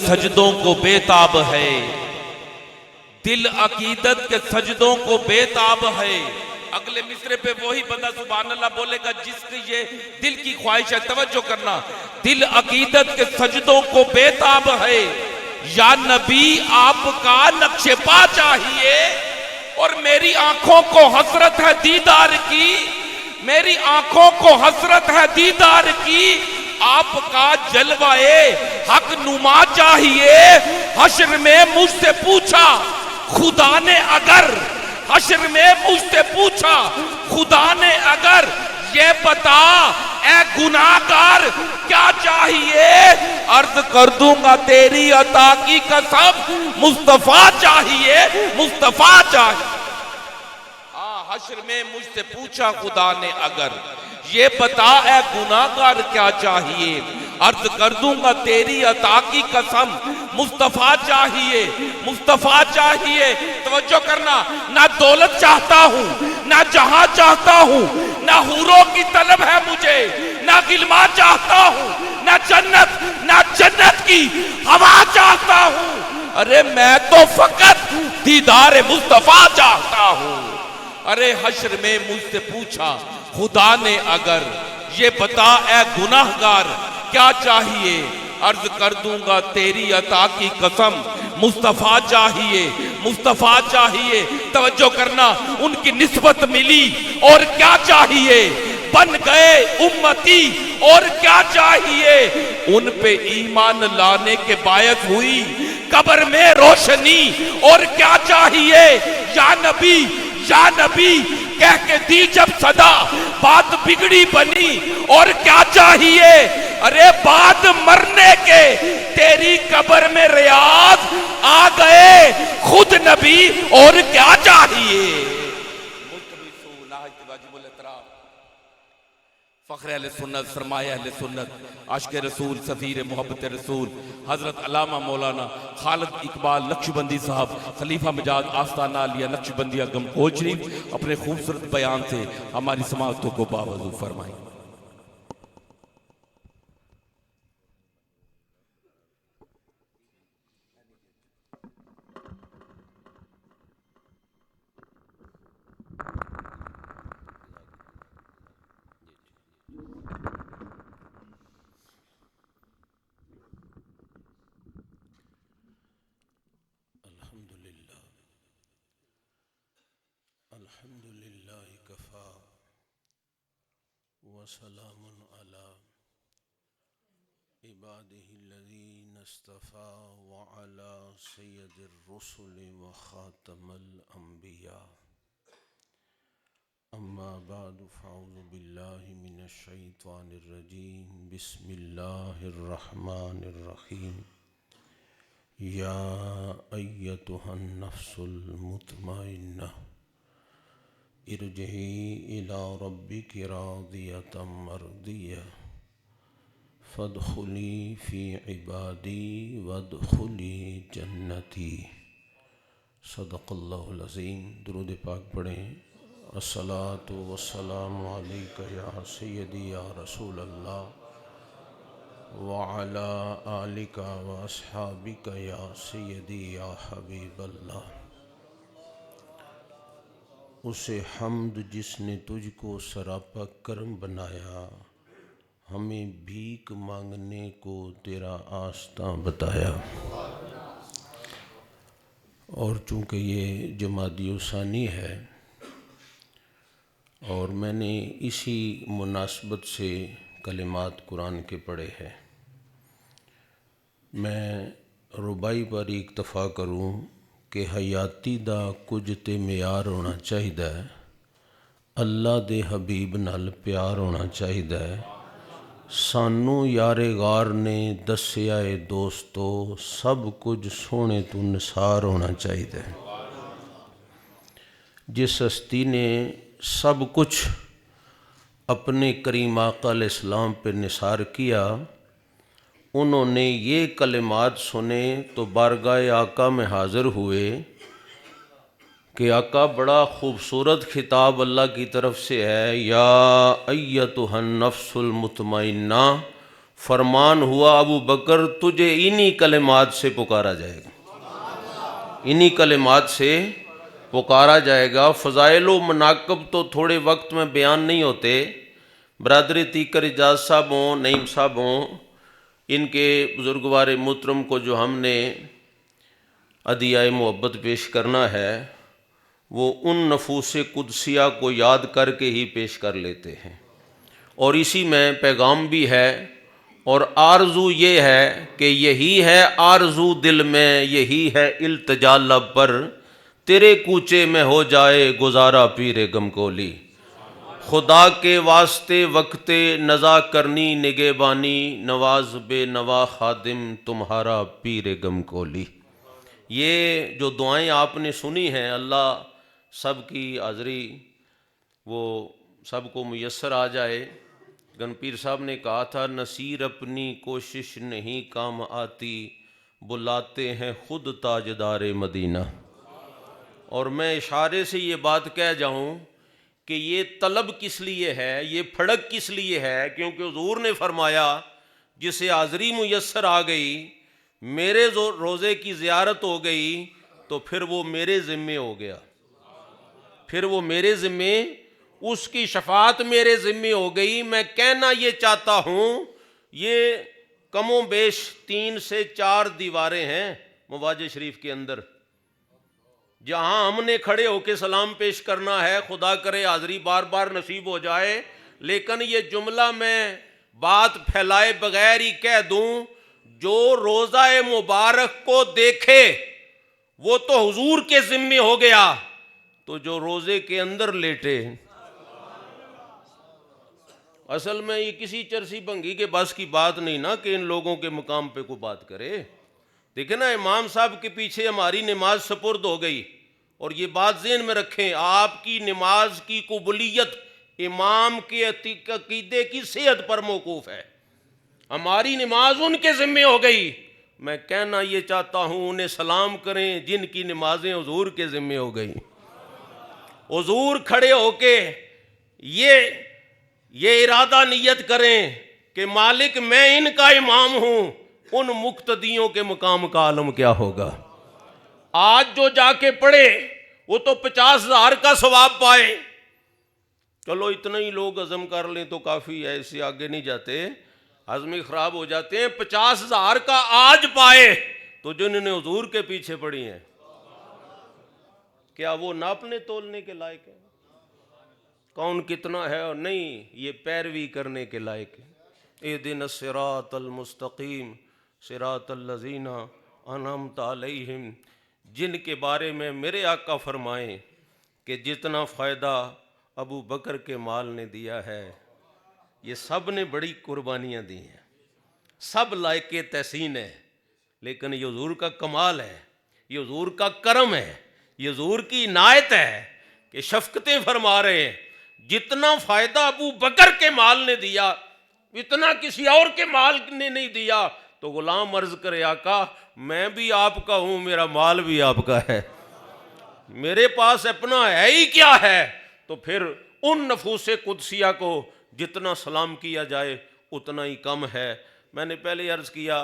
सजदों को बेताब है, दिल अकीदत के सजदों को बेताब है। अगले मिसरे पे वही बंदा सुभान अल्लाह बोलेगा जिसकी ये दिल की ख्वाहिश है। तवज्जो करना, दिल अकीदत के सजदों को बेताब है, या नबी आपका नक्शे पा चाहिए। और मेरी आंखों को हसरत है दीदार की, मेरी आंखों को हसरत है दीदार की, आपका जलवाए हक नुमा चाहिए। हश्र में मुझसे पूछा खुदा ने अगर, हश्र में मुझसे पूछा खुदा ने अगर, ये बता ए गुनाहगार क्या चाहिए। अर्ज कर दूंगा तेरी अता की कसम, मुस्तफा चाहिए, मुस्तफा चाहिए। हश्र में मुझसे पूछा खुदा ने अगर, ये बता ए गुनाहगार क्या चाहिए। अर्ज कर दूंगा तेरी अता की कसम, मुस्तफा चाहिए, मुस्तफा चाहिए। तवज्जो करना, ना दौलत चाहता हूं, ना जहां चाहता हूं, ना हूरों की तलब है मुझे, ना गिलमा चाहता हूं, ना जन्नत की हवा चाहता हूं। अरे मैं तो फकत दीदार मुस्तफा चाहता हूं। अरे हश्र में मुझसे पूछा खुदा ने अगर, ये बता ए गुनाहगार क्या चाहिए। अर्ज कर दूंगा तेरी अता की कसम, मुस्तफा चाहिए, मुस्तफा चाहिए। तवज्जो करना, उनकी निस्बत मिली और क्या चाहिए, बन गए उम्मती और क्या चाहिए। उन पे ईमान लाने के बायस हुई कब्र में रोशनी और क्या चाहिए। या नबी, या नबी कह के दी जब सदा, बात बिगड़ी बनी और क्या चाहिए। अरे बाद मरने के तेरी कब्र में रियाज आ गए खुद नबी और क्या चाहिए। फ़ख्र अहले सुन्नत, सरमाया अहले सुन्नत, आशिक़ रसूल, सफ़ीर मोहब्बत रसूल हज़रत अल्लामा मौलाना खालिद इकबाल नक्शबंदी साहब, खलीफा मिजाज आस्ताना आलिया नक्शबंदिया गमकोल शरीफ अपने खूबसूरत बयान से हमारी समाअतों को बावजू फरमाएं। अल्हम्दुलिल्लाह कफ़ा व सलामुन अला इबादिहिल्लज़ीना इस्तफ़ा व अला सय्यदिर रुसुल व ख़ातमिल अंबिया। अम्मा बअद फ़अऊज़ु बिल्लाहि मिनश शैतानिर रजीम। बिस्मिल्लाहिर रहमानिर रहीम। या अय्यतुहन नफ्सुल मुतमइन्ना इरजिई इला रब्बिकी रादियतम मर्दिया फदखुली फ़ी इबादी वदखुली जन्नती। सदक़ल्लाहुल अज़ीम। दुरूद पाक पढ़ें। अस्सलातु वस्सलामु अलैका या सय्यदी या रसूल अल्लाह व अला आलिका व अस्हाबिका या सय्यदी या हबीब अल्लाह। उसे हम्द जिसने तुझको सरापा करम बनाया, हमें भीख मांगने को तेरा आस्था बताया। और चूँकि ये जमादियुसानी है और मैंने इसी मुनासबत से कलिमात कुरान के पढ़े हैं, मैं रुबाई पर इक्तफ़ा करूँ कि हयाती दा कुछ ते म्यार होना चाहिए, अल्लाह दे हबीब नाल प्यार होना चाहिए। सानू यारे गार ने दस्या है दोस्तों, सब कुछ सोने तू निसार होना चाहिए। जिस हस्ती ने सब कुछ अपने करीम आका अलैहिस्सलाम पे निसार किया, उन्होंने ये कलिमात सुने तो बारगाह आका में हाज़िर हुए कि आका बड़ा ख़ूबसूरत खिताब अल्लाह की तरफ से है। या अय्यतुहन नफ्सुल मुतमइन्ना फरमान हुआ अबू बकर तुझे इन्हीं कलिमात से पुकारा जाएगा, इन्हीं कलिमात से पुकारा जाएगा। फ़ज़ाइल व मनाक़िब तो थोड़े वक्त में बयान नहीं होते। बरादरी तीकर इजाज़ साहब हों, नईम साहब हों, इनके बुज़ुर्गवार मोहतरम को जो हमने अदियाए मोहब्बत पेश करना है वो उन नफूस कुदसिया को याद करके ही पेश कर लेते हैं। और इसी में पैगाम भी है और आरज़ू ये है कि यही है आरज़ू दिल में, यही है इल्तिजा लब पर, तेरे कूचे में हो जाए गुजारा पीरे गमकोली। खुदा के वास्ते वक्ते नज़ा करनी निगेबानी, नवाज बे नवा खादिम तुम्हारा पीरे गमकोली। ये जो दुआएं आपने सुनी हैं, अल्लाह सब की हाज़री वो सबको मुयस्सर आ जाए। गनपीर साहब ने कहा था नसीर अपनी कोशिश नहीं काम आती, बुलाते हैं खुद ताजदार मदीना। और मैं इशारे से ये बात कह जाऊं कि ये तलब किस लिए है, ये फड़क किस लिए है, क्योंकि हुजूर ने फरमाया जिसे हाज़री मुयस्सर आ गई, मेरे रोज़े की ज़ियारत हो गई, तो फिर वो मेरे ज़िम्मे हो गया, फिर वो मेरे ज़िम्मे, उसकी शफात मेरे ज़िम्मे हो गई। मैं कहना ये चाहता हूँ, ये कमो बेश 3 से 4 दीवारें हैं मवाज शरीफ के अंदर, जहाँ हमने खड़े होकर सलाम पेश करना है। खुदा करे हाज़री बार बार नसीब हो जाए, लेकिन ये जुमला मैं बात फैलाए बगैर ही कह दूँ, जो रोज़ा मुबारक को देखे वो तो हुजूर के ज़िम्मे हो गया, तो जो रोज़े के अंदर लेटे, असल में ये किसी चरसी भंगी के बस की बात नहीं ना कि इन लोगों के मुकाम पे कोई बात करे। देखे ना, इमाम साहब के पीछे हमारी नमाज सुपुर्द हो गई, और ये बात ज़हन में रखें, आपकी नमाज की कबूलियत इमाम के अकीदे की सेहत पर मौकूफ़ है। हमारी नमाज उनके ज़िम्मे हो गई। मैं कहना ये चाहता हूँ, उन्हें सलाम करें जिनकी नमाजें हुजूर के ज़िम्मे हो गई। हुजूर खड़े होके ये इरादा नियत करें कि मालिक मैं इनका इमाम हूँ, उन मुक्तदियों के मुकाम का आलम क्या होगा। आज जो जाके पढ़े वो तो 50,000 का सवाब पाए। चलो इतना ही लोग अज़म कर लें तो काफ़ी है, इससे आगे नहीं जाते, हज़म ख़राब हो जाते हैं। 50,000 का आज पाए तो जिन्होंने हुजूर के पीछे पड़ी हैं, क्या वो नापने तोलने के लायक है? कौन कितना है और नहीं, ये पैरवी करने के लायक है। इहदिन सिरातल मुस्तकीम सिरातल लज़ीना अनअमत अलैहिम, जिनके बारे में मेरे आका फरमाएं कि जितना फ़ायदा अबू बकर के माल ने दिया है, ये सब ने बड़ी कुर्बानियाँ दी हैं, सब लायके तहसीन है, लेकिन ये हुजूर का कमाल है, ये हुजूर का करम है, ये हुजूर की इनायत है कि शफ़क़तें फरमा रहे हैं। जितना फ़ायदा अबू बकर के माल ने दिया, इतना किसी और के माल ने नहीं दिया। तो गुलाम अर्ज़ करे आका, मैं भी आपका हूँ, मेरा माल भी आपका है, मेरे पास अपना है ही क्या है। तो फिर उन नफूस कुदसिया को जितना सलाम किया जाए उतना ही कम है। मैंने पहले अर्ज़ किया,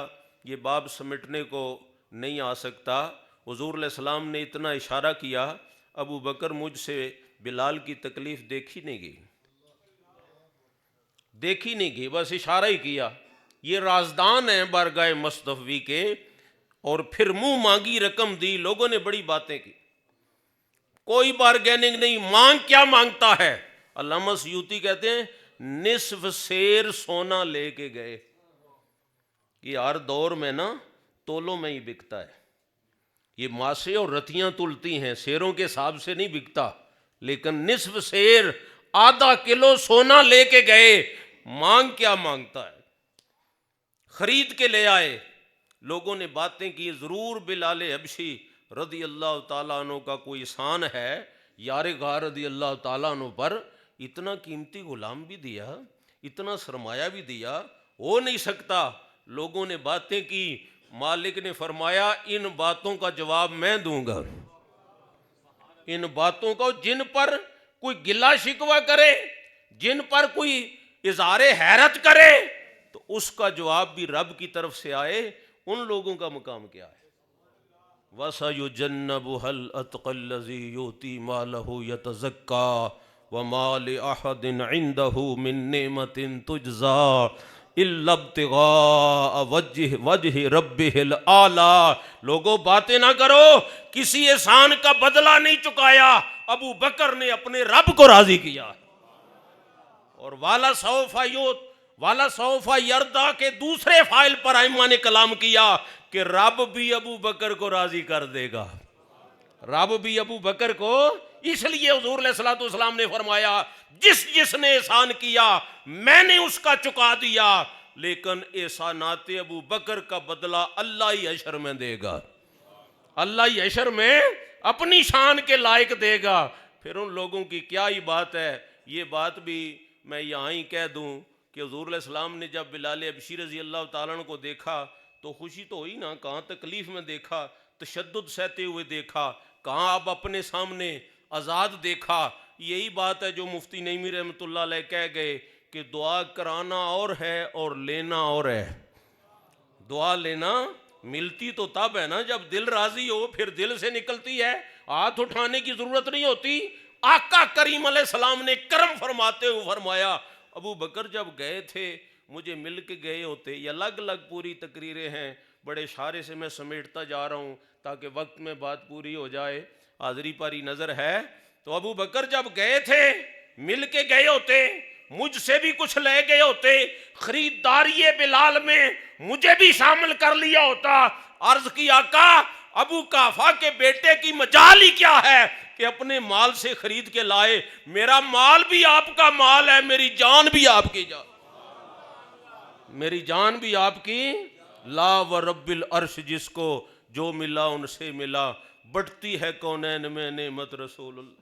ये बाब समेटने को नहीं आ सकता। हुजूर अलैहिस्सलाम ने इतना इशारा किया, अबू बकर मुझसे बिलाल की तकलीफ़ देखी नहीं गई, देखी नहीं गई, बस इशारा ही किया। ये राजदान है बारगाह मुस्तफ़ी के, और फिर मुंह मांगी रकम दी। लोगों ने बड़ी बातें की, कोई बारगेनिंग नहीं, मांग क्या मांगता है। अल्लामा सयूती कहते हैं निस्फ शेर सोना लेके गए, कि हर दौर में ना तोलों में ही बिकता है। ये मासे और रतियां तुलती हैं, शेरों के हिसाब से नहीं बिकता, लेकिन निस्फ शेर आधा किलो सोना लेके गए। मांग क्या मांगता है, खरीद के ले आए। लोगों ने बातें की, ज़रूर बिलाल हबशी रदी अल्लाह ताला अन्हु का कोई एहसान है, यार गार रदी अल्लाह ताला अन्हु पर इतना कीमती गुलाम भी दिया, इतना सरमाया भी दिया, हो नहीं सकता। लोगों ने बातें की, मालिक ने फरमाया इन बातों का जवाब मैं दूंगा, इन बातों का, जिन पर कोई गिला शिकवा करे, जिन पर कोई इज़हारे हैरत करे, तो उसका जवाब भी रब की तरफ से आए, उन लोगों का मुकाम क्या है? वसयुजन्नबुहल अतक़ल्लज़ी युती मालहु यतज़क्का वमा लिअहदिन इंदहु मिन नेमतिन तुजज़ा इल्ला इब्तिग़ाअ वजहि रब्बिहिल आला। लोगों, बातें ना करो, किसी एहसान का बदला नहीं चुकाया, अबू बकर ने अपने रब को राजी किया। और वाला सौफा यर्दा के दूसरे फाइल पर आइमा ने कलाम किया कि रब भी अबू बकर को राजी कर देगा, रब भी अबू बकर को। इसलिए हुजूर अलैहिस्सलातु वस्सलाम ने फरमाया, जिसने एहसान किया मैंने उसका चुका दिया, लेकिन एहसानाते अबू बकर का बदला अल्लाह ही हशर में देगा, अल्लाह ही हशर में अपनी शान के लायक देगा। फिर उन लोगों की क्या ही बात है। ये बात भी मैं यहाँ ही कह दूँ कि हुजूर अलैहिस्सलाम ने जब बिलाल हबशी रज़ी अल्लाह ताला अन्हु को देखा तो खुशी तो हुई ना, कहाँ तकलीफ में देखा, तशद्दुद सहते हुए देखा, कहाँ अब अपने सामने आज़ाद देखा। यही बात है जो मुफ्ती नईमी रहमतुल्लाह अलैह कह गए कि दुआ कराना और है और लेना और है। दुआ लेना मिलती तो तब है ना जब दिल राजी हो, फिर दिल से निकलती है, हाथ उठाने की जरूरत नहीं होती। आका करीम अलैहिस्सलाम ने करम फरमाते हुए फरमाया, अबू बकर जब गए थे मुझे मिल के गए होते। ये अलग अलग पूरी तकरीरें हैं, बड़े इशारे से मैं समेटता जा रहा हूँ ताकि वक्त में बात पूरी हो जाए, हाज़री पर ही नज़र है। तो अबू बकर जब गए थे मिल के गए होते, मुझसे भी कुछ ले गए होते, खरीदारी बिलाल में मुझे भी शामिल कर लिया होता। अर्ज की आका, अबू काफा के बेटे की मजाल ही क्या है कि अपने माल से खरीद के लाए। मेरा माल भी आपका माल है, मेरी जान भी आपकी जान, मेरी जान भी आपकी। ला व रब्बिल अर्श, जिसको जो मिला उनसे मिला, बढ़ती है कौनैन में नेमत रसूलुल्लाह।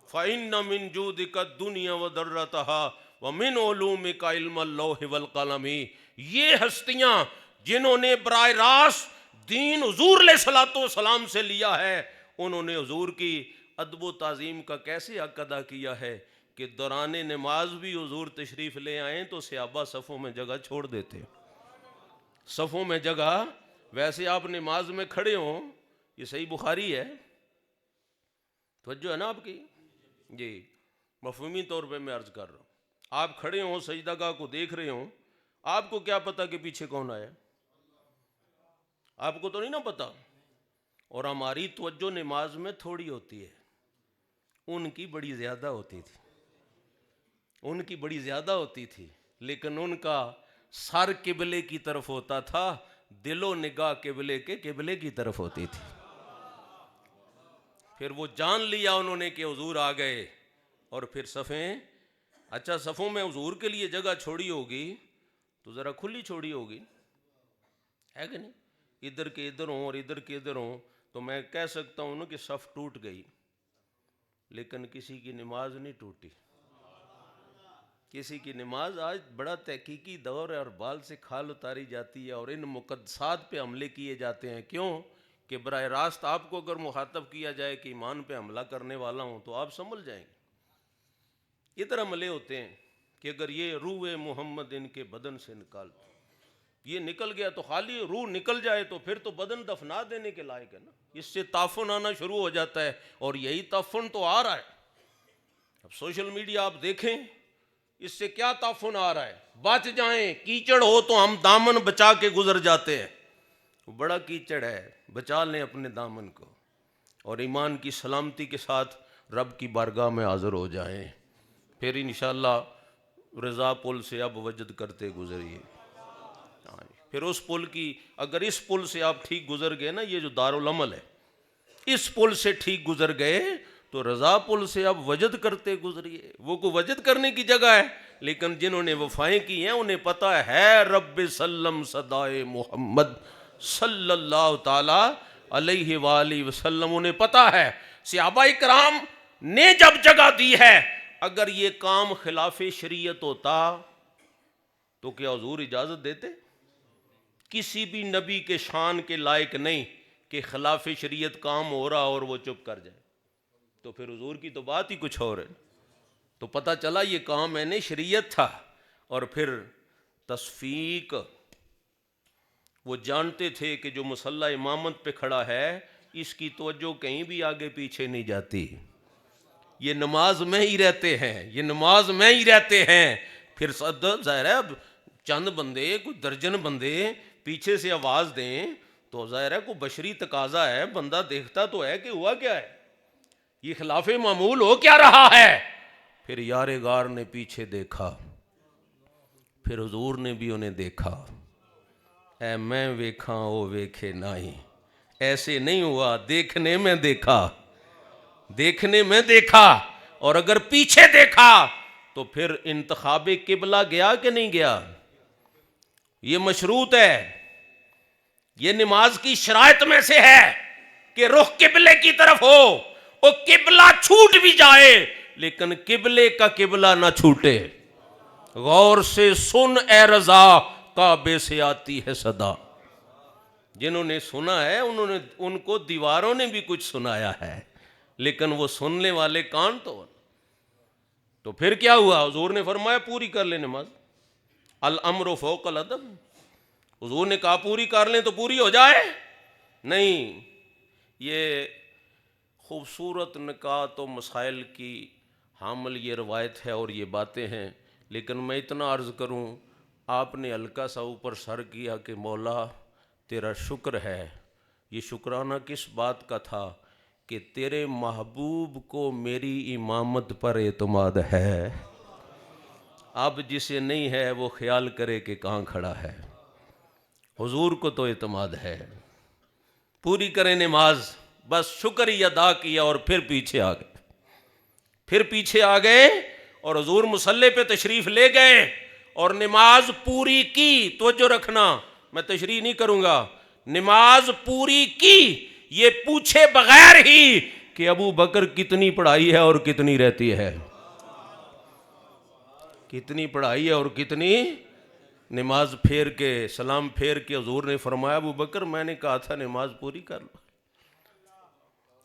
फ़इन्न मिन जूदिका दुनिया व दर्रतहा व मिन उलूमिका इल्मुल लौहि वल क़लमी। ये हस्तियाँ जिन्होंने बराह रास्त दीन हुजूर अलैहिस्सलातु वस्सलाम से लिया है, उन्होंने हुजूर की अदब व ताज़ीम का कैसे हक अदा किया है कि दौरान नमाज भी हुजूर तशरीफ़ ले आए तो सहाबा सफ़ों में जगह छोड़ देते, सफ़ों में जगह। वैसे आप नमाज में खड़े हों, ये सही बुखारी है, तवज्जो है ना आपकी जी, मफ़हूमी तौर पे मैं अर्ज़ कर रहा हूँ। आप खड़े हों, सजदागाह को देख रहे हों, आपको क्या पता कि पीछे कौन आया, आपको तो नहीं ना पता। और हमारी तवज्जो नमाज में थोड़ी होती है, उनकी बड़ी ज़्यादा होती थी, उनकी बड़ी ज़्यादा होती थी। लेकिन उनका सर किबले की तरफ होता था, दिलो निगाह किबले की तरफ होती थी। फिर वो जान लिया उन्होंने कि हुजूर आ गए, और फिर सफ़ें, अच्छा सफ़ों में हुजूर के लिए जगह छोड़ी होगी तो ज़रा खुली छोड़ी होगी, है कि नहीं? इधर के इधर हों और इधर के इधर हों तो मैं कह सकता हूँ ना कि सफ़ टूट गई, लेकिन किसी की नमाज नहीं टूटी। किसी की नमाज, आज बड़ा तहकीकी दौर है और बाल से खाल उतारी जाती है और इन मुकद्दसात पे हमले किए जाते हैं। क्यों कि बराह रास्त आपको अगर मुखातब किया जाए कि ईमान पे हमला करने वाला हूँ तो आप समझ जाएंगे। इधर हमले होते हैं कि अगर ये रूह मोहम्मद इनके बदन से निकाल, ये निकल गया तो खाली रूह निकल जाए तो फिर तो बदन दफना देने के लायक है ना। इससे ताफुन आना शुरू हो जाता है और यही ताफुन तो आ रहा है। अब सोशल मीडिया आप देखें, इससे क्या ताफुन आ रहा है, बच जाएं, कीचड़ हो तो हम दामन बचा के गुजर जाते हैं, वो बड़ा कीचड़ है, बचा लें अपने दामन को और ईमान की सलामती के साथ रब की बारगाह में हाज़िर हो जाएं। फिर इंशाअल्लाह रज़ा पुल से अब वजद करते गुजरिए। फिर उस पुल की, अगर इस पुल से आप ठीक गुजर गए ना, ये जो दारुल अमल है, इस पुल से ठीक गुजर गए तो रज़ा पुल से अब वजद करते गुजरिए। वो को वजद करने की जगह है, लेकिन जिन्होंने वफ़ाएं की हैं उन्हें पता है रब्बे सल्लम सदाए मोहम्मद सल्लल्लाहु ताला अलैहि वालैहि वसल्लम, उन्हें पता है सहाबा इकराम ने जब जगह दी है, अगर ये काम खिलाफ शरीयत होता तो क्या हुजूर इजाज़त देते? किसी भी नबी के शान के लायक नहीं कि खिलाफ शरीयत काम हो रहा और वो चुप कर जाए, तो फिर हुजूर की तो बात ही कुछ और है। तो पता चला ये काम मैंने शरीयत था और फिर तस्फीक, वो जानते थे कि जो मुसल्ला इमामत पे खड़ा है इसकी तवज्जो कहीं भी आगे पीछे नहीं जाती, ये नमाज में ही रहते हैं, ये नमाज में ही रहते हैं। फिर ज़ाहिर है अब चंद बंदे, कोई दर्जन बंदे पीछे से आवाज़ दें तो ज़ाहिर है कोई बशरी तकाजा है, बंदा देखता तो है कि हुआ क्या है, ये खिलाफ मामूल हो क्या रहा है। फिर यारे गार ने पीछे देखा, फिर हुजूर ने भी उन्हें देखा, ऐ मैं वेखा ओ वेखे नाही, ऐसे नहीं हुआ, देखने में देखा, देखने में देखा। और अगर पीछे देखा तो फिर इंतखाबे किबला गया कि नहीं गया, ये मशरूत है, ये नमाज की शराइत में से है कि रुख किबले की तरफ हो, और किबला छूट भी जाए लेकिन किबले का किबला ना छूटे। गौर से सुन ए रजा, काबे से आती है सदा। जिन्होंने सुना है उन्होंने, उनको दीवारों ने भी कुछ सुनाया है, लेकिन वो सुनने वाले कान तो फिर क्या हुआ, हुजूर ने फरमाया पूरी कर ले नमाज, अल अम्र फौकल अदब। हुजूर ने कहा पूरी कर लें तो पूरी हो जाए, नहीं, ये खूबसूरत निकात और मसाइल की हामिल ये रवायत है और ये बातें हैं। लेकिन मैं इतना अर्ज़ करूं, आपने हल्का सा ऊपर सर किया कि मौला तेरा शुक्र है। ये शुक्राना किस बात का था कि तेरे महबूब को मेरी इमामत पर एतमाद है। अब जिसे नहीं है वो ख्याल करे कि कहाँ खड़ा है, हुजूर को तो एतमाद है। पूरी करें नमाज, बस शुक्र ही अदा किया और फिर पीछे आ गए, फिर पीछे आ गए और हुजूर मुसल्ले पे तशरीफ़ ले गए और नमाज पूरी की। तवज्जो रखना, मैं तशरीह नहीं करूँगा, नमाज पूरी की, ये पूछे बगैर ही कि अबू बकर कितनी पढ़ाई है और कितनी रहती है, कितनी पढ़ाई है और कितनी। नमाज फेर के, सलाम फेर के हुजूर ने फरमाया अबू बकर मैंने कहा था नमाज पूरी कर लो।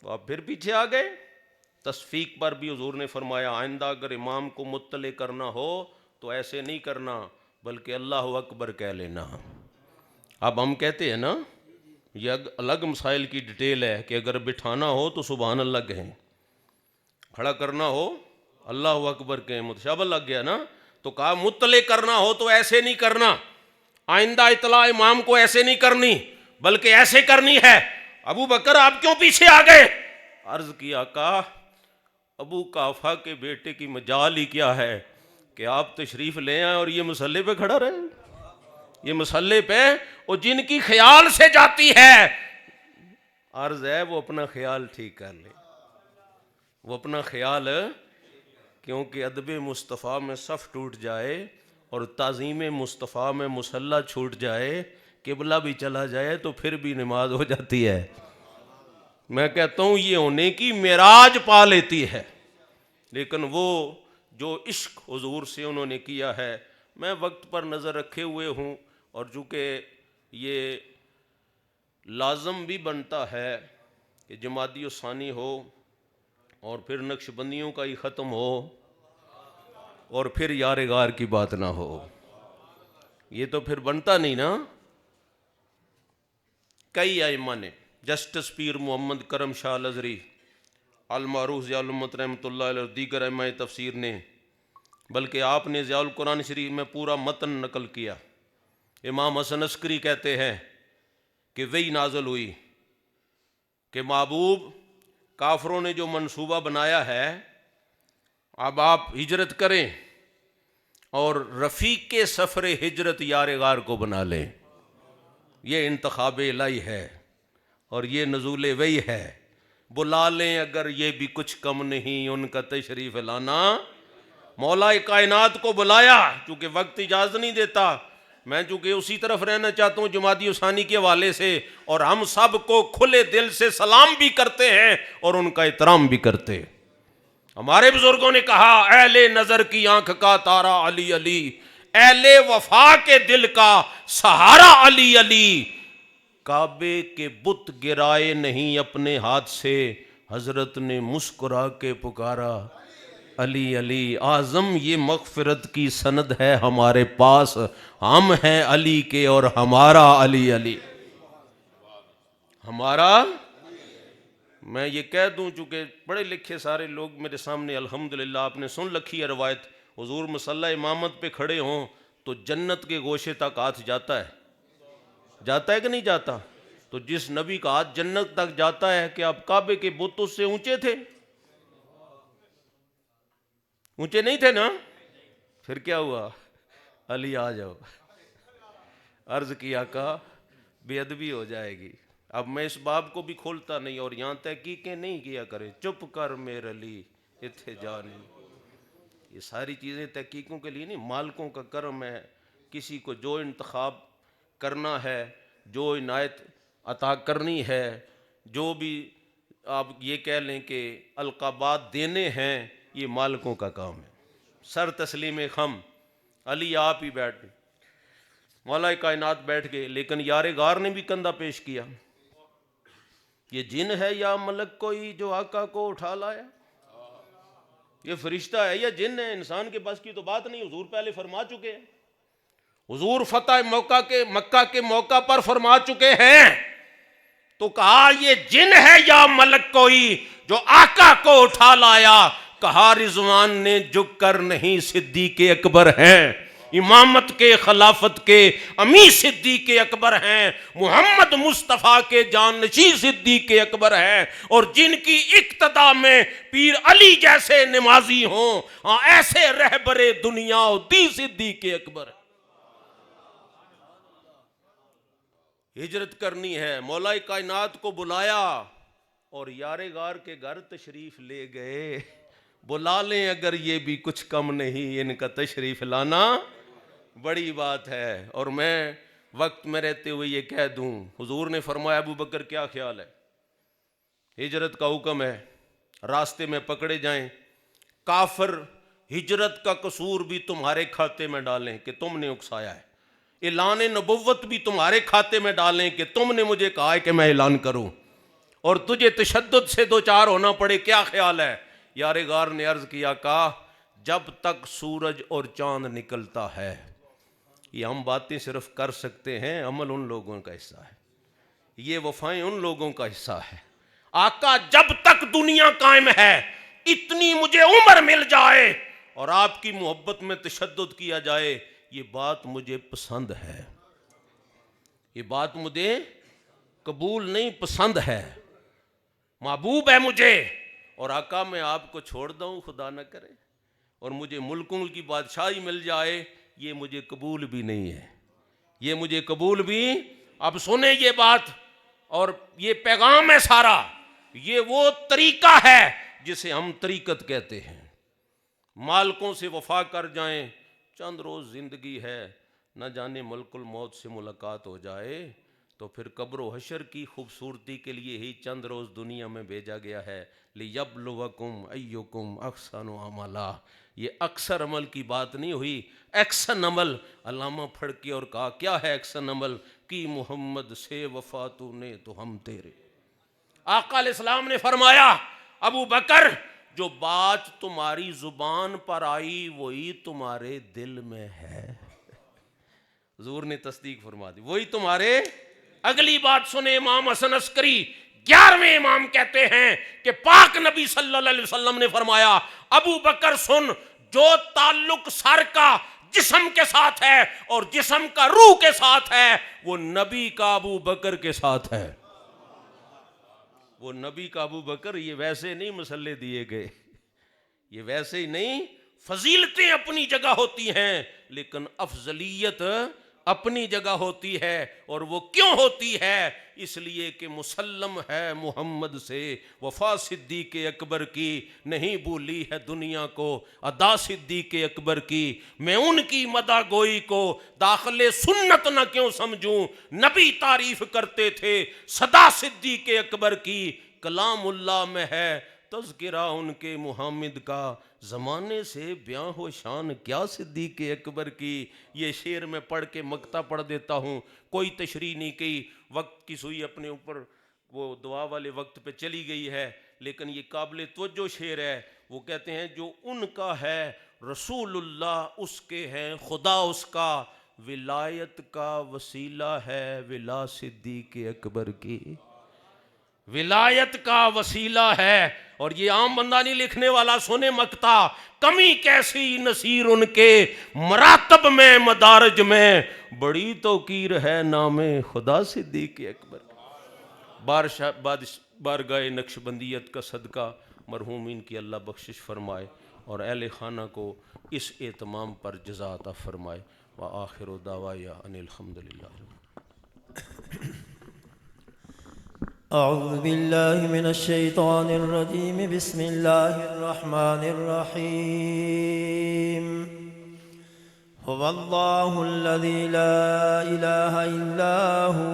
तो आप फिर पीछे आ गए। तस्फीक पर भी हुजूर ने फरमाया आइंदा अगर इमाम को मुत्तले करना हो तो ऐसे नहीं करना बल्कि अल्लाह अकबर कह लेना। अब हम कहते हैं ना, यह अलग मसाइल की डिटेल है कि अगर बिठाना हो तो सुबहान अल्लाह कहें, खड़ा करना हो अल्लाह अकबर कहें, मुतशाबह लग गया ना। तो कहा मुत्तले करना हो तो ऐसे नहीं करना, आइंदा इतला इमाम को ऐसे नहीं करनी बल्कि ऐसे करनी है। अबू बकर आप क्यों पीछे आ गए? अर्ज किया का अबू काफा के बेटे की मजाल ही क्या है कि आप तशरीफ ले आए और ये मसल्ले पे खड़ा रहे, ये मसल्ले पे, और जिनकी ख्याल से जाती है अर्ज है वो अपना ख्याल ठीक कर ले, वो अपना ख्याल, क्योंकि अदब मुस्तफ़ा में सफ़ टूट जाए और ताज़ीम मुस्तफ़ा में मुसल्ला छूट जाए, किबला भी चला जाए तो फिर भी नमाज हो जाती है। मैं कहता हूँ ये होने की मेराज पा लेती है। लेकिन वो जो इश्क हुजूर से उन्होंने किया है, मैं वक्त पर नज़र रखे हुए हूँ और चूँकि ये लाजम भी बनता है कि जमाती सानी हो और फिर नक्शबंदियों का ही ख़त्म हो और फिर यार गार की बात ना हो, ये तो फिर बनता नहीं ना। कई आइमा ने, जस्टिस पीर मोहम्मद करम शाह लजरी, अल-मारूफ ज़ियाउल उम्मत रहमतुल्लाह अलैह और दीगर आइमा तफसीर ने, बल्कि आपने ज़ियाउल कुरान शरीफ में पूरा मतन नकल किया। इमाम हसन अस्करी कहते हैं कि वही नाज़िल हुई कि महबूब काफरों ने जो मंसूबा बनाया है, अब आप हिजरत करें और रफ़ीक के सफ़र हिजरत यार गार को बना लें। ये इंतखाब इलाही है और ये नज़ूल वही है। बुला लें अगर ये भी कुछ कम नहीं उनका तशरीफ़ लाना। मौला कायनात को बुलाया, चूँकि वक्त इजाज़त नहीं देता, मैं चूँकि उसी तरफ रहना चाहता हूँ जमाती उसानी के हवाले से, और हम सब को खुले दिल से सलाम भी करते हैं और उनका एहतराम भी करते हैं। हमारे बुजुर्गों ने कहा अहले नज़र की आंख का तारा अली अली, अहले वफा के दिल का सहारा अली अली। काबे के बुत गिराए नहीं अपने हाथ से, हजरत ने मुस्कुरा के पुकारा अली अली आज़म ये मग़फ़िरत की सनद है हमारे पास, हम हैं अली के और हमारा अली अली हमारा। मैं ये कह दूं, चूँकि पढ़े लिखे सारे लोग मेरे सामने अल्हम्दुलिल्लाह आपने सुन रखी है रवायत, हुजूर मुसल्ला इमामत पे खड़े हों तो जन्नत के गोशे तक हाथ जाता है कि नहीं जाता? तो जिस नबी का हाथ जन्नत तक जाता है कि आप काबे के बुतों से ऊंचे थे? ऊंचे नहीं थे ना? फिर क्या हुआ? अली आ जाओ। अर्ज किया का बेअदबी हो जाएगी। अब मैं इस बाब को भी खोलता नहीं और यहाँ तहकीकें नहीं किया करे, चुप कर मेरे अली इत्थे जा नहीं। ये सारी चीज़ें तहकीकों के लिए नहीं, मालिकों का कर्म है। किसी को जो इंतखाब करना है, जो इनायत अता करनी है, जो भी आप ये कह लें कि अलकाबात देने हैं, ये मालिकों का काम है। सर तस्लीम खम, अली आप ही बैठ गए, मौला कायनात बैठ गए, लेकिन यार गार ने भी कंधा पेश किया। ये जिन है या मलक कोई जो आका को उठा लाया? ये फरिश्ता है या जिन है? इंसान के पास की तो बात नहीं, हुजूर पहले फरमा चुके हैं। हुजूर फतह मक्का के मौका पर फरमा चुके हैं, तो कहा ये जिन है या मलक कोई जो आका को उठा लाया। कहा रिजवान ने झुक कर नहीं सिद्दीक़ अकबर हैं, इमामत के खिलाफत के अमीर सिद्दीक़ अकबर हैं, मोहम्मद मुस्तफ़ा के जानशी सिद्दीक़ अकबर हैं। और जिनकी इक्तदा में पीर अली जैसे नमाजी हों, हाँ ऐसे रहबरे दुनिया दी सिद्दीक़ अकबर। हिजरत करनी है, मौला कायनात को बुलाया और यारे गार के घर तशरीफ ले गए। बुला लें अगर ये भी कुछ कम नहीं, इनका तशरीफ लाना बड़ी बात है। और मैं वक्त में रहते हुए ये कह दूं, हुजूर ने फरमाया अबू बकर क्या ख्याल है, हिजरत का हुक्म है, रास्ते में पकड़े जाएं, काफिर हिजरत का कसूर भी तुम्हारे खाते में डालें कि तुमने उकसाया है, ऐलान नबुव्वत भी तुम्हारे खाते में डालें कि तुमने मुझे कहा है कि मैं ऐलान करूं, और तुझे तशद्दुद से दो चार होना पड़े, क्या ख्याल है? यारे गार ने अर्ज किया, कहा जब तक सूरज और चांद निकलता है, ये हम बातें सिर्फ कर सकते हैं, अमल उन लोगों का हिस्सा है, ये वफाएं उन लोगों का हिस्सा है। आका जब तक दुनिया कायम है, इतनी मुझे उम्र मिल जाए और आपकी मोहब्बत में तशद्दुद किया जाए, ये बात मुझे पसंद है, ये बात मुझे कबूल नहीं पसंद है, महबूब है मुझे। और आका मैं आपको छोड़ दूं खुदा न करे और मुझे मुल्कों की बादशाही मिल जाए, ये मुझे कबूल भी नहीं है, ये मुझे कबूल भी। अब सुने ये बात और ये पैगाम है सारा, ये वो तरीका है जिसे हम तरीकत कहते हैं। मालिकों से वफा कर जाएं, चंद रोज़ ज़िंदगी है, न जाने मलकुल मौत से मुलाकात हो जाए, तो फिर कब्र व हशर की खूबसूरती के लिए ही चंद रोज़ दुनिया में भेजा गया है। लियब्लुवकुम अय्युकुम अहसनु अमला, ये अक्सर अमल की बात नहीं हुई, एक्सन अमल। अल्लामा फड़के और कहा क्या है एक्सन अमल? कि मोहम्मद से वफा तूने तो हम तेरे। आका अलैहिस्सलाम ने फरमाया, अबू बकर जो बात तुम्हारी जुबान पर आई वही तुम्हारे दिल में है। हुजूर ने तस्दीक फरमा दी, वही तुम्हारे। अगली बात सुने, इमाम हसन अस्करी 11वें इमाम कहते हैं कि पाक नबी सल्लल्लाहु अलैहि वसल्लम ने फरमाया, अबू बकर सुन, जो ताल्लुक सर का जिस्म के साथ है और जिस्म का रूह के साथ है, वो नबी का अबू बकर के साथ है। वो नबी का अबू बकर, ये वैसे नहीं मसले दिए गए, ये वैसे ही नहीं। फजीलतें अपनी जगह होती हैं, लेकिन अफजलियत अपनी जगह होती है। और वो क्यों होती है? इसलिए कि मुसल्लम है मोहम्मद से वफा सिद्दीक़ अकबर की, नहीं भूली है दुनिया को अदा सिद्दीक़ अकबर की। मैं उनकी मदा गोई को दाखिले सुन्नत न क्यों समझूं, नबी तारीफ करते थे सदा सिद्दीक़ अकबर की। कलामुल्लाह में है तज़किरा उनके मुहम्मद का, ज़माने से ब्याह हो शान क्या सिद्दीक़ अकबर की। ये शेर में पढ़ के मक्ता पढ़ देता हूँ, कोई तशरीह नहीं की, वक्त की सुई अपने ऊपर वो दुआ वाले वक्त पे चली गई है, लेकिन ये काबिल तवज्जो शेर है। वो कहते हैं जो उनका है रसूलुल्लाह उसके हैं, खुदा उसका, विलायत का वसीला है विला सिद्दीक़ अकबर की। विलायत का वसीला है। और ये आम बंदा नहीं लिखने वाला, सुने मकता, कमी कैसी नसीर उनके मरातब में मदारज में, बड़ी तौकीर है नामे खुदा सिद्दीक़ अकबर। बारगाह नक्शबंदियत का सदका मरहूमीन की अल्लाह बख्शिश फरमाए और अहले खाना को इस एहतमाम पर जज़ा अता फरमाए। व आखिर दावाया अनिल हम्दुलिल्लाह। अऊज़ु बिल्लाहि मिनश शैतानिर रजीम, बिस्मिल्लाहिर रहमानिर रहीम। हुवल्लाहुल्लज़ी ला इलाहा इल्ला हु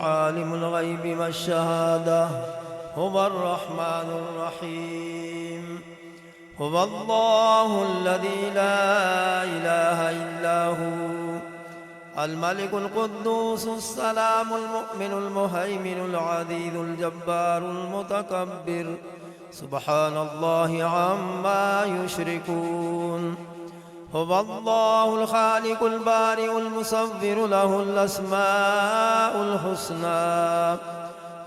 आलिमुल ग़ैबि वश्शहादा हुवर रहमानुर रहीम। हुवल्लाहुल्लज़ी ला इलाहा इल्ला हु अल-मलिकुल कुद्दूसुस सलामुल मुअमिनुल मुहैमिनुल अज़ीज़ुल जब्बारुल मुतकब्बिर, सुब्हानल्लाहि अम्मा युश्रिकून। हुवल्लाहुल खालिकुल बारिउल मुसव्विरु लहुल अस्माउल हुस्ना,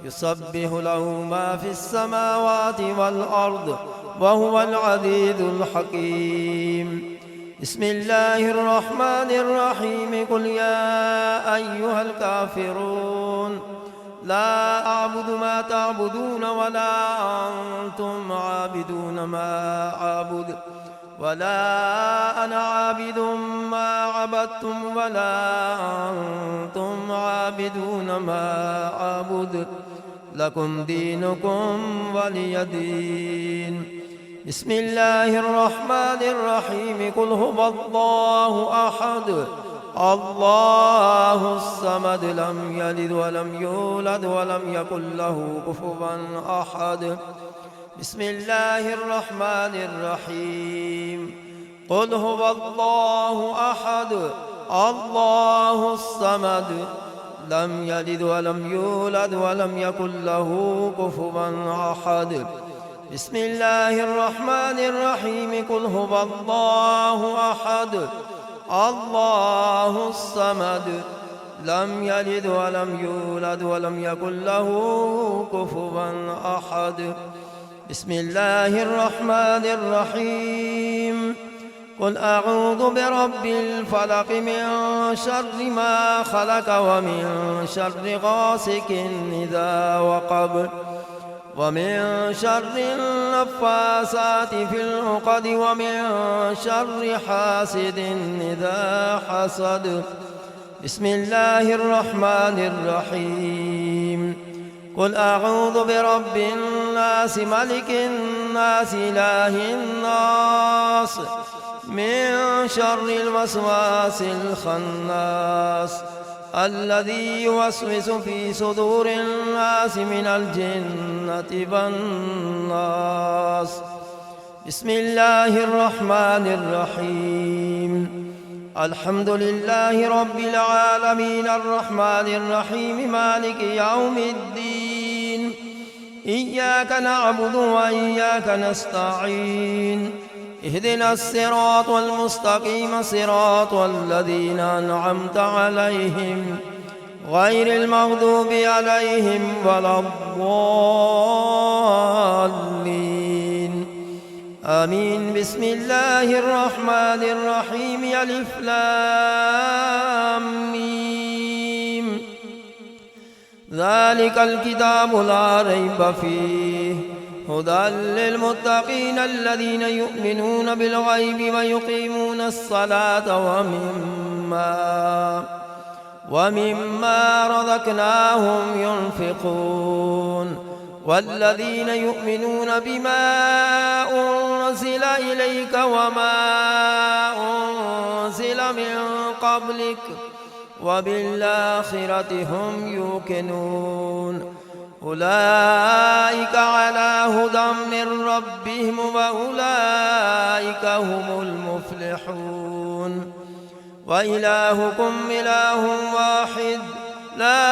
युसब्बिहु लहु मा फिस समावाति वल अर्द व हुवल अज़ीज़ुल हकीम। बिस्मिल्लाहिर रहमानिर रहीम। कुल या अय्युहल काफिरून ला अअबुदु मा तअबुदून वला अंतुम आबिदून मा अअबुद वला अना आबिदुम मा अबदतुम वला अंतुम आबिदून मा अअबुद लकुम दीनुकुम वलिय दीन। बिस्मिल्लाहिर रहमानिर रहीम। कुल हुवल्लाहु अहद अल्लाहुस समद लम यलिद वलम यूलद वलम यकुल लहु कुफुवन अहद। बिस्मिल्लाहिर रहमानिर रहीम। कुल हुवल्लाहु अहद अल्लाहुस समद लम यलिद वलम यूलद वलम यकुल लहु कुफुवन अहद। बिस्मिल्लाहिर रहमानिर रहीम। कुल हुवल्लाहु अहद अल्लाहुस समद लम यलिद वलम यूलद वलम यकुल लहु कुफुवन अहद। बिस्मिल्लाहिर रहमानिर रहीम। कुल अऊज़ु बिरब्बिल फलक मिन शर्रि मा खलक व मिन शर्रि गासिकिन इज़ा वक़ब व मिन शर्रिन नफ़्फ़ासाति फ़िल उक़द व मिन शर्रि हासिदिन इज़ा हसद। बिस्मिल्लाहिर रहमानिर रहीम। कुल अऊज़ु बिरब्बिन नास मलिकिन नास इलाहिन नास मिन शर्रिल वस्वासिल खन्नास अल्लज़ी युवस्विसु फ़ी सुदूरिन नास मिनल जिन्नति वन नास। बिस्मिल्लाहिर रहमानिर रहीम। अल्हम्दुलिल्लाहि रब्बिल आलमीन अर्रहमानिर रहीम मालिकि यौमिद्दीन। इय्याक नअबुदु व इय्याक नस्तईन। इहदिनस सिरातल मुस्तकीम सिरातल लज़ीना अनअमता अलैहिम गैरिल मग़दूबि अलैहिम वलद्दाल्लीन। आमीन। बिस्मिल्लाहिर रहमानिर रहीम। अलिफ लाम मीम। ज़ालिकल किताबु ला रैब फ़ीहि हुदल लिल मुत्तक़ीन अल्लज़ीना युमिनून बिल ग़ैबि व युक़ीमूनस सलाता व मिम्मा रज़क़नाहुम युनफ़िक़ून। वल्लज़ीन युमिनून बिमा उन्ज़िल इलैक व मा उन्ज़िल मिन क़ब्लिक व बिल आख़िरति हुम यूक़िनून। उलाइका अला हुदम मिर रब्बिहिम व उलाइका हुमुल मुफ्लिहून। व इलाहुकुम इलाहुन वाहिद ला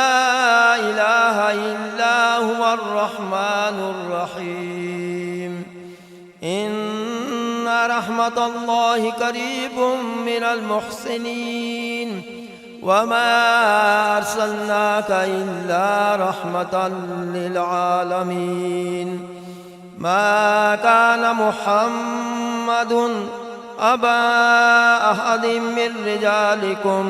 इलाहा इल्ला हुवर रहमानुर रहीम। रहमतुल्लाहि करीबुम मिनल मुहसिनीन वमा अर्सलनाका इल्ला रहमतल लिल आलमीन मा कान मुहम्मदुन अबा अहदिम मिन रिजालिकुम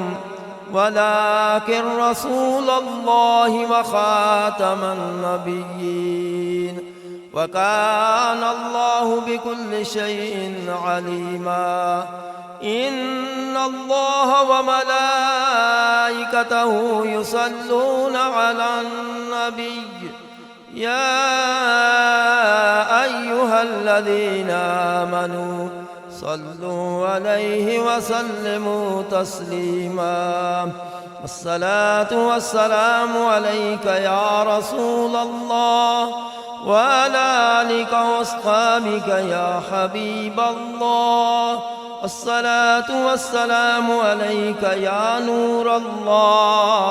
वलाकिन रसूलल्लाहि व खातमन नबिय्यीन व कान अल्लाहु बिकुल्लि शैइन अलीमा इन्नल्लाह व मलाइकतहु युसल्लूना अलन नबिय्य या अय्युहल्लज़ीना आमनू सल्लु अलैहि वसल्लिमू तस्लीमा अस्सलातु वस्सलामु अलैका या रसूलल्लाह व अला आलिका वअस्हाबिका या हबीबल्लाह अस्सलातु वस्सलामु अलैका या नूरल्लाह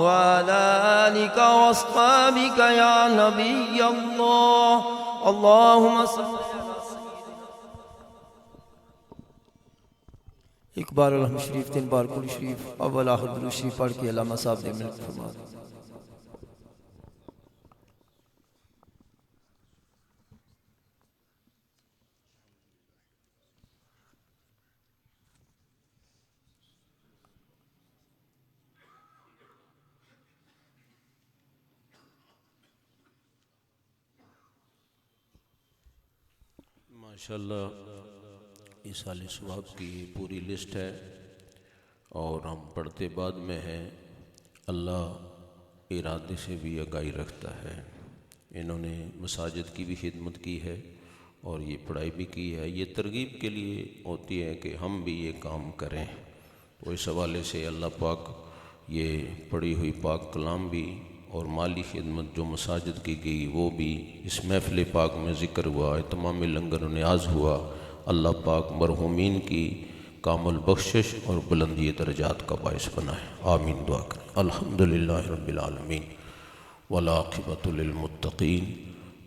व अला आलिका वअस्हाबिका या नबियल्लाह अल्लाहुम्मा सल्लि एक बार अलहम शरीफ 3 बार कुल शरीफ अव्वल आखिर दुरूद शरीफ पढ़ के अल्लामा साहब ने मिलत फरमा माशाल्लाह इस साल सवाब की पूरी लिस्ट है और हम पढ़ते बाद में हैं। अल्लाह इरादे से भी आगाही रखता है। इन्होंने मसाजिद की भी खिदमत की है और ये पढ़ाई भी की है। ये तरगीब के लिए होती है कि हम भी ये काम करें। तो इस हवाले से अल्लाह पाक ये पढ़ी हुई पाक कलाम भी और माली खिदमत जो मसाजिद की गई वो भी इस महफ़िल पाक में ज़िक्र हुआ, तमाम लंगर न्याज हुआ। अल्लाह पाक मरहूमीन की कामल बख्शिश और बुलंदी दरजात का बाइस बनाए। आमीन दुआ करें। अल्हम्दुलिल्लाहि रब्बिल आलमीन वला आक़िबतु लिल मुत्तक़ीन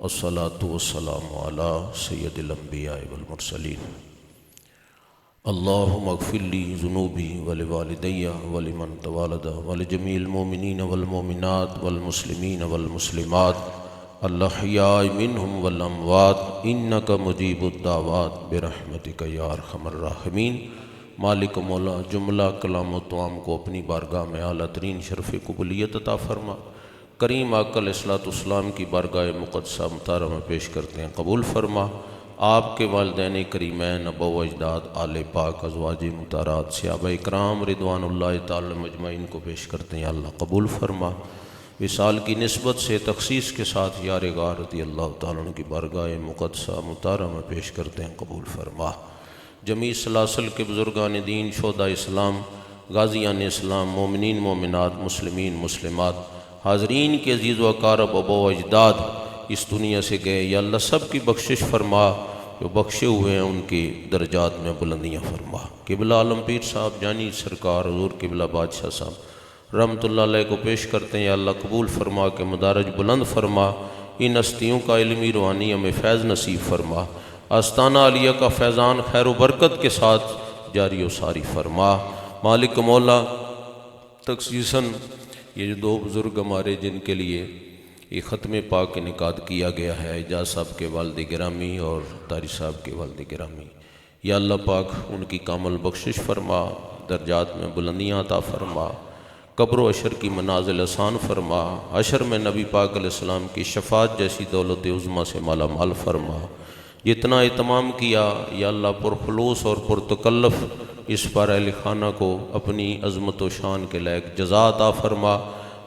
अस्सलातु वस्सलामु अला सय्यदिल अंबिया वल मुरसलीन। अल्लाहुम्मा अग़फ़िर ली ज़ुनूबी व लिवालिदैया व लिमन तवालदा व लिजमील मोमिनीन वल मोमिनात वल मुस्लिमीन वल मुस्लिमात अल-अहयाइ मिनहुम वल अमवात इन्नका मुजीबुद दावात बिरहमतिका या अरहमर राहिमीन। मालिक मौला जुमला कलाम व तवाम को अपनी बारगाह में आला तरीन शरफ़ क़बूलियत अता फरमा। करीम आका अलैहिस्सलाम की बारगाह मुक़द्दसा मुताहरा में पेश करते हैं, कबूल फरमा। आपके वालिदैन करीमैन, अबा व अजदाद, आले पाक, अज़वाज मुताहरात, सहाबा इकराम रिदवानुल्लाहि ताला मजमईन को पेश करते हैं। अल्लाह कबूल फरमा। विसाल की निस्बत से तख़सीस के साथ यार गार रज़ी अल्लाह ताला अन्हु की बारगाह मुक़द्दसा मुताहरा में पेश करते हैं, कबूल फरमा। जमी सलासल के बुज़ुर्गान दीन, शोहदा इस्लाम, गाज़ियान इस्लाम, मोमिनीन मोमिनात, मुस्लिमीन मुस्लिमात, हाज़रीन के अज़ीज़ व अकारब, अबा व अजदाद इस दुनिया से गए, या अल्लाह सब की बख्शिश फरमा। जो बख्शे हुए हैं उनके दर्जात में बुलंदियाँ फरमा। किबला आलम पीर साहब जानी सरकार हुज़ूर किबला बादशाह साहब रहमतुल्लाह अलैह को पेश करते हैं। या अल्लाह कबूल फरमा के मदारज बुलंद फरमा। इन हस्तियों का इल्मी रूहानी हमें फैज़ नसीब फरमा। आस्ताना आलिया का फैज़ान खैर बरकत के साथ जारी व सारी फरमा। मालिक मौला तख़सीसन ये जो 2 बुज़ुर्ग हमारे जिनके लिए ये ख़त्म पाक इनेकाद किया गया है, एजाज साहब के वालिद गिरामी और तारी साहब के वालिद गिरामी, या अल्लाह पाक उनकी कामल बख्शिश फरमा, दर्जात में बुलंदियाँ अता फरमा, कब्र अशर की मनाजिल आसान फरमा, अशर में नबी पाक अलैहिस्सलाम की शफ़ात जैसी दौलत उज़्मा से माला माल फरमा। जितना इत्माम किया या अल्लाह पुरखलूस और पुरतकल्लफ़ इस पर अहल खाना को अपनी अज़मत व शान के लायक जज़ा अता फरमा।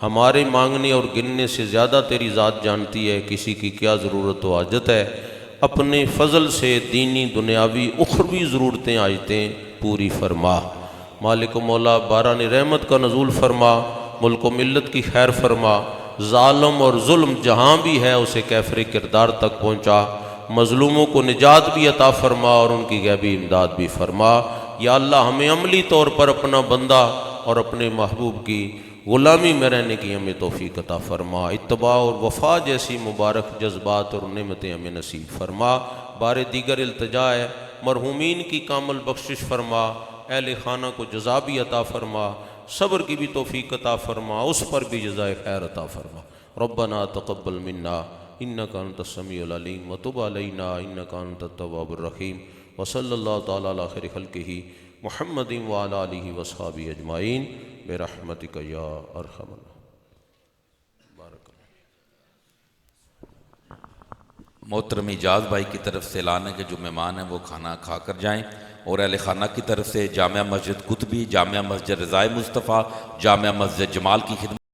हमारे मांगने और गिनने से ज़्यादा तेरी ज़ात जानती है किसी की क्या ज़रूरत व हाजत है। अपने फ़ज़ल से दीनी दुनियावी उखरवी ज़रूरतें आयतें पूरी फरमा। मालिक मौला बारान रहमत का नज़ूल फरमा, मुल्क व मिल्लत की खैर फरमा। ज़ालिम और जुल्म जहाँ भी है उसे कैफ़र किरदार तक पहुँचा। मज़लूमों को निजात भी अता फरमा और उनकी गैबी इमदाद भी फरमा। या अल्लाह हमें अमली तौर पर अपना बंदा और अपने महबूब की ग़ुलामी में रहने की हमें तौफ़ीक़ अता फरमा। इत्तबा और वफ़ा जैसी मुबारक जज्बात और नेमतें हमें नसीब फरमा। बार दीगर इल्तजा है, मरहूमीन की कामल बख्शिश फरमा, अहल खाना को जज़ा भी अता फरमा, सब्र की भी तौफीक अता फरमा, उस पर भी जज़ाए खैर अता फरमा। रब्बना तक़ब्बल मिन्ना इन्नका अंतस समीउल अलीम व तुब अलैना इन्नका अंतत तव्वाबुर रहीम व सल्लल्लाहु तआला अला खैरि खल्क़िही मुहम्मदिन व अला आलिहि व अस्हाबिहि अजमाइन बिरहमतिका या अरहमर। मोहतरम इजाज़ भाई की तरफ से ऐलान है कि जो मेहमान हैं वो खाना खा कर जाएँ, और अहले खाना की तरफ से जामिया मस्जिद कुतबी, जामिया मस्जिद रज़ाए मुस्तफ़ा, जामिया मस्जिद जमाल की खिदमत